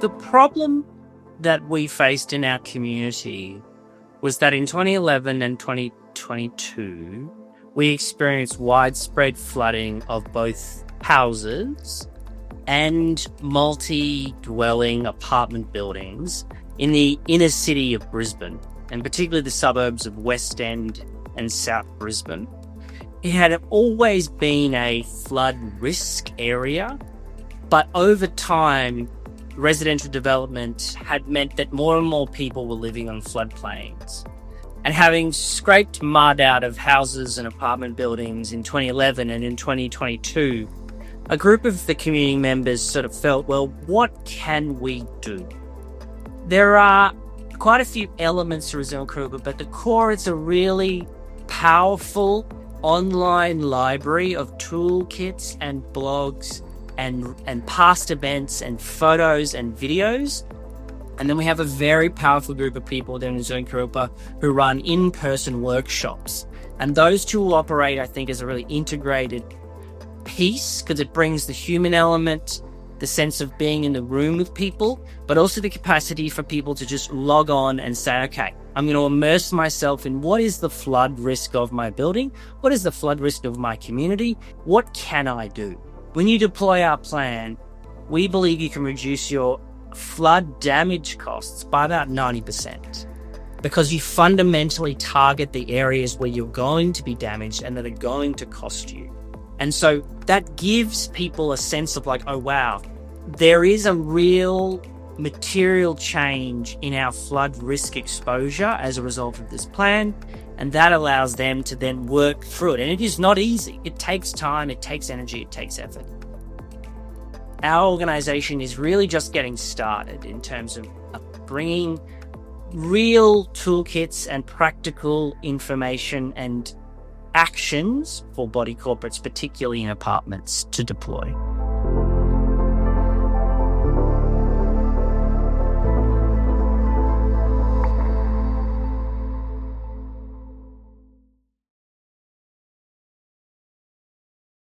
The problem that we faced in our community was that in 2011 and 2022, we experienced widespread flooding of both houses and multi-dwelling apartment buildings in the inner city of Brisbane, and particularly the suburbs of West End and South Brisbane. It had always been a flood risk area, but over time, residential development had meant that more and more people were living on floodplains. And having scraped mud out of houses and apartment buildings in 2011 and in 2022, a group of the community members sort of felt, well, what can we do? There are quite a few elements to Resilient Kurilpa, but the core is a really powerful online library of toolkits and blogs and past events and photos and videos. And then we have a very powerful group of people down in Resilient Kurilpa who run in-person workshops. And those two will operate, I think, as a really integrated piece, because it brings the human element, the sense of being in the room with people, but also the capacity for people to just log on and say, okay, I'm going to immerse myself in what is the flood risk of my building? What is the flood risk of my community? What can I do? When you deploy our plan, we believe you can reduce your flood damage costs by about 90%, because you fundamentally target the areas where you're going to be damaged and that are going to cost you. And so that gives people a sense of like, oh, wow, there is a real material change in our flood risk exposure as a result of this plan. And that allows them to then work through it. And it is not easy. It takes time, it takes energy, it takes effort. Our organisation is really just getting started in terms of bringing real toolkits and practical information and actions for body corporates, particularly in apartments, to deploy.